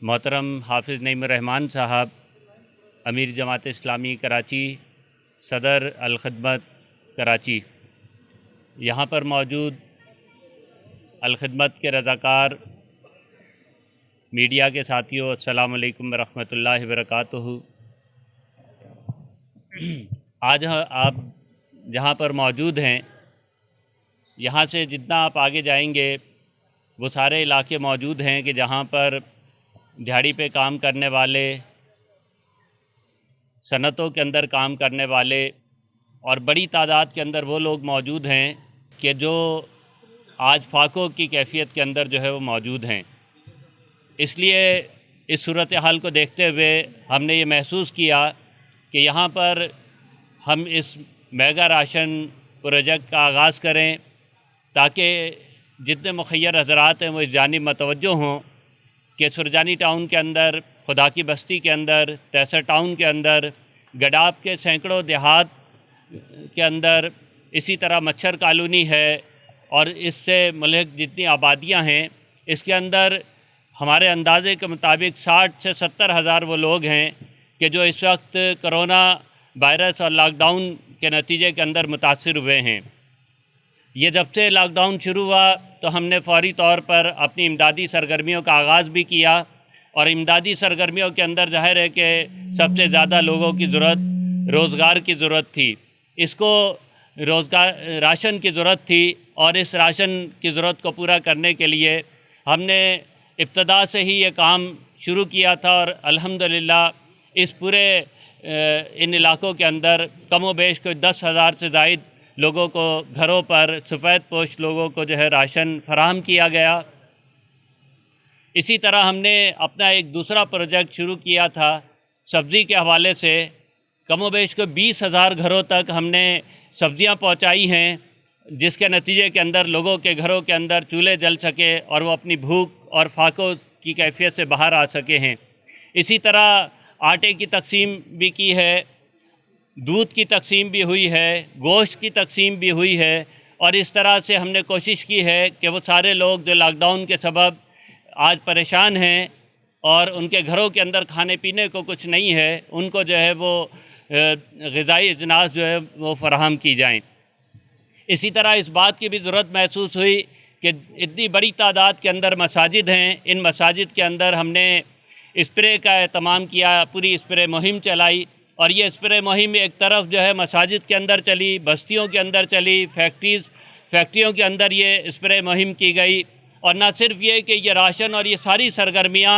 मोहतरम हाफिज़ नईम रहमान साहब, अमीर जमात इस्लामी कराची, सदर अल-खिदमत कराची, यहाँ पर मौजूद अल-खिदमत के रज़ाकार, मीडिया के साथियों, अस्सलामु अलैकुम वरहमतुल्लाहि वबरकातुहू। आज आप जहाँ पर मौजूद हैं, यहाँ से जितना आप आगे जाएंगे वो सारे इलाके मौजूद हैं कि जहाँ पर दिहाड़ी पे काम करने वाले, सनतों के अंदर काम करने वाले और बड़ी तादाद के अंदर वो लोग मौजूद हैं कि जो आज फाकों की कैफियत के अंदर जो है वो मौजूद हैं। इसलिए इस सूरत हाल को देखते हुए हमने ये महसूस किया कि यहाँ पर हम इस मेगा राशन प्रोजेक्ट का आगाज़ करें ताकि जितने मुखय्यर हज़रात हैं वो इस जानिब मतवज्जो हों कि सुरजानी टाउन के अंदर, खुदा की बस्ती के अंदर, तैसर टाउन के अंदर, गडाब के सैकड़ों देहात के अंदर, इसी तरह मच्छर कॉलोनी है और इससे मुल्क जितनी आबादियां हैं, इसके अंदर हमारे अंदाज़े के मुताबिक 60 से 70 हज़ार वो लोग हैं कि जो इस वक्त कोरोना वायरस और लॉकडाउन के नतीजे के अंदर मुतासिर हुए हैं। ये जब से लॉकडाउन शुरू हुआ तो हमने फ़ौरी तौर पर अपनी इमदादी सरगर्मियों का आगाज़ भी किया और इमदादी सरगर्मियों के अंदर ज़ाहिर है कि सबसे ज़्यादा लोगों की ज़रूरत रोज़गार की ज़रूरत थी। इसको रोज़गार राशन की ज़रूरत थी और इस राशन की ज़रूरत को पूरा करने के लिए हमने इब्तदा से ही ये काम शुरू किया था और अल्हम्दुलिल्लाह इस पूरे इन इलाक़ों के अंदर कमो बेश कोई 10,000 से ज़ायद लोगों को घरों पर, सफ़ेद पोश लोगों को जो है राशन फराहम किया गया। इसी तरह हमने अपना एक दूसरा प्रोजेक्ट शुरू किया था सब्ज़ी के हवाले से। कमोबेश को 20,000 घरों तक हमने सब्ज़ियां पहुंचाई हैं, जिसके नतीजे के अंदर लोगों के घरों के अंदर चूल्हे जल सके और वो अपनी भूख और फाकों की कैफियत से बाहर आ सके हैं। इसी तरह आटे की तकसीम भी की है, दूध की तकसीम भी हुई है, गोश्त की तकसीम भी हुई है और इस तरह से हमने कोशिश की है कि वो सारे लोग जो लॉकडाउन के सबब आज परेशान हैं और उनके घरों के अंदर खाने पीने को कुछ नहीं है, उनको जो है वो ग़िज़ाई अजनास जो है वो फराहम की जाएं। इसी तरह इस बात की भी ज़रूरत महसूस हुई कि इतनी बड़ी तादाद के अंदर मसाजिद हैं, इन मसाजिद के अंदर हमने स्प्रे का एहतमाम किया, पूरी स्प्रे मुहिम चलाई और ये स्प्रे मुहिम एक तरफ जो है मसाजिद के अंदर चली, बस्तियों के अंदर चली, फैक्ट्रियों के अंदर ये स्प्रे मुहिम की गई। और न सिर्फ ये कि ये राशन और ये सारी सरगर्मियाँ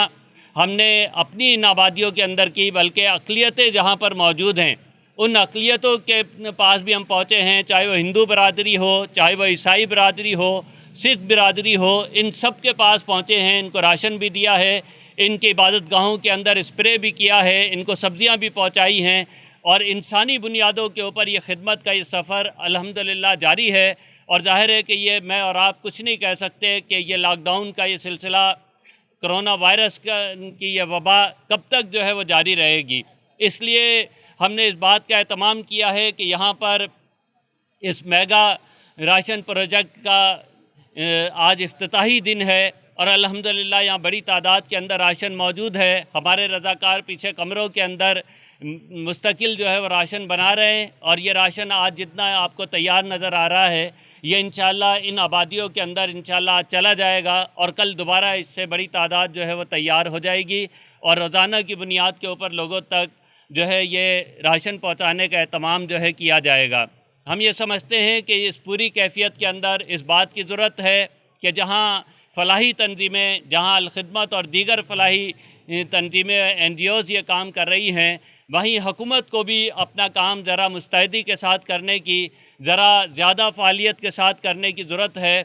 हमने अपनी इन आबादियों के अंदर की, बल्कि अक़लियतें जहाँ पर मौजूद हैं उन अक़लियतों के पास भी हम पहुँचे हैं, चाहे वो हिंदू बरादरी हो, चाहे वो ईसाई बरादरी हो, सिख बरादरी हो, इन सब के पास पहुँचे हैं। इनको राशन भी दिया है, इनकी इबादत गाहों के अंदर स्प्रे भी किया है, इनको सब्ज़ियाँ भी पहुँचाई हैं और इंसानी बुनियादों के ऊपर ये खिदमत का ये सफ़र अल्हम्दुलिल्लाह जारी है। और ज़ाहिर है कि ये मैं और आप कुछ नहीं कह सकते कि ये लॉकडाउन का ये सिलसिला, कोरोना वायरस की ये वबा कब तक जो है वो जारी रहेगी। इसलिए हमने इस बात का एहतमाम किया है कि यहाँ पर इस मेगा राशन प्रोजेक्ट का आज इफ्तिताही दिन है और अल्हम्दुलिल्लाह यहाँ बड़ी तादाद के अंदर राशन मौजूद है। हमारे रज़ाकार पीछे कमरों के अंदर मुस्तकिल जो है वो राशन बना रहे हैं और ये राशन आज जितना आपको तैयार नज़र आ रहा है ये इंशाअल्लाह इन आबादियों के अंदर इंशाअल्लाह चला जाएगा और कल दोबारा इससे बड़ी तादाद जो है वो तैयार हो जाएगी और रोज़ाना की बुनियाद के ऊपर लोगों तक जो है ये राशन पहुँचाने का एहतमाम जो है किया जाएगा। हम ये समझते हैं कि इस पूरी कैफियत के अंदर इस बात की ज़रूरत है कि जहाँ फ़लाही तंजीमें, जहाँ अल-खिदमत और दीगर फ़लाही तंजीमें NGOs ये काम कर रही हैं, वहीं हुकूमत को भी अपना काम ज़रा मुस्तैदी के साथ करने की, ज़रा ज़्यादा फ़ालियत के साथ करने की ज़रूरत है।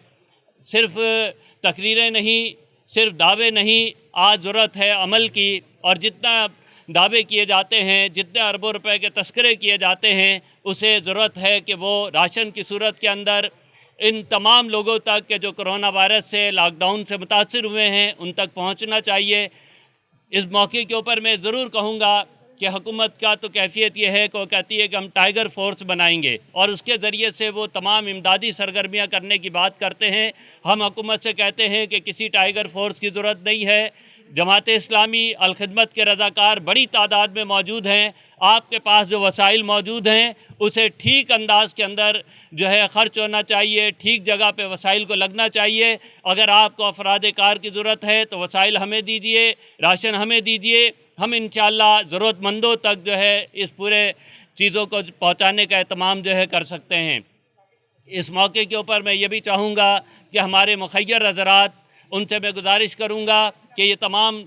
सिर्फ़ तकरीरें नहीं, सिर्फ दावे नहीं, आज ज़रूरत है अमल की। और जितना दावे किए जाते हैं, जितने अरबों रुपए के तस्करे किए जाते हैं, उसे ज़रूरत है कि वो राशन की सूरत के अंदर इन तमाम लोगों तक के जो कोरोना वायरस से, लॉकडाउन से मुतासिर हुए हैं, उन तक पहुंचना चाहिए। इस मौके के ऊपर मैं ज़रूर कहूँगा कि हुकूमत का तो कैफियत ये है कि वो कहती है कि हम टाइगर फोर्स बनाएंगे और उसके ज़रिए से वो तमाम इमदादी सरगर्मियाँ करने की बात करते हैं। हम हुकूमत से कहते हैं कि किसी टाइगर फोर्स की ज़रूरत नहीं है। جماعت اسلامی الخدمت کے رضاکار بڑی تعداد میں موجود ہیں. آپ کے پاس جو وسائل موجود ہیں اسے ٹھیک انداز کے اندر جو ہے خرچ ہونا چاہیے، ٹھیک جگہ پہ وسائل کو لگنا چاہیے. اگر آپ کو افراد کار کی ضرورت ہے تو وسائل ہمیں دیجیے، راشن ہمیں دیجیے. ہم انشاءاللہ ضرورت مندوں تک جو ہے اس پورے چیزوں کو پہنچانے کا اہتمام جو ہے کر سکتے ہیں. اس موقع کے اوپر میں یہ بھی چاہوں گا کہ ہمارے مخیر حضرات، ان سے میں گزارش کروں گا کہ یہ تمام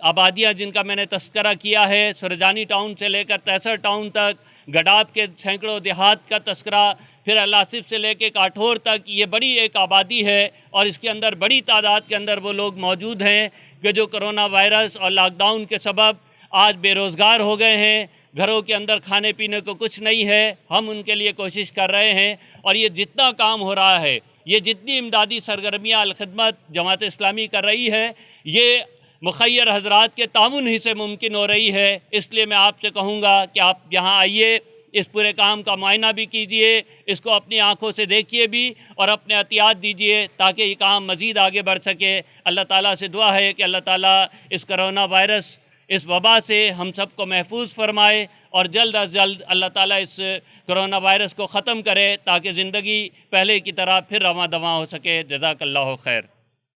آبادیاں جن کا میں نے تذکرہ کیا ہے، سرجانی ٹاؤن سے لے کر تیسر ٹاؤن تک، گڈاب کے سینکڑوں دیہات کا تذکرہ، پھر اللہ آصف سے لے کے کاٹھور تک، یہ بڑی ایک آبادی ہے اور اس کے اندر بڑی تعداد کے اندر وہ لوگ موجود ہیں کہ جو کرونا وائرس اور لاک ڈاؤن کے سبب آج بے روزگار ہو گئے ہیں. گھروں کے اندر کھانے پینے کو کچھ نہیں ہے. ہم ان کے لیے کوشش کر رہے ہیں اور یہ جتنا کام ہو رہا ہے، یہ جتنی امدادی سرگرمیاں الخدمت جماعت اسلامی کر رہی ہے، یہ مخیر حضرات کے تعاون ہی سے ممکن ہو رہی ہے. اس لیے میں آپ سے کہوں گا کہ آپ یہاں آئیے، اس پورے کام کا معائنہ بھی کیجئے، اس کو اپنی آنکھوں سے دیکھیے بھی اور اپنے عطیات دیجئے تاکہ یہ کام مزید آگے بڑھ سکے. اللہ تعالیٰ سے دعا ہے کہ اللہ تعالیٰ اس کرونا وائرس، اس وبا سے ہم سب کو محفوظ فرمائے اور جلد از جلد اللہ تعالیٰ اس کرونا وائرس کو ختم کرے تاکہ زندگی پہلے کی طرح پھر رواں دواں ہو سکے. جزاک اللہ خیر.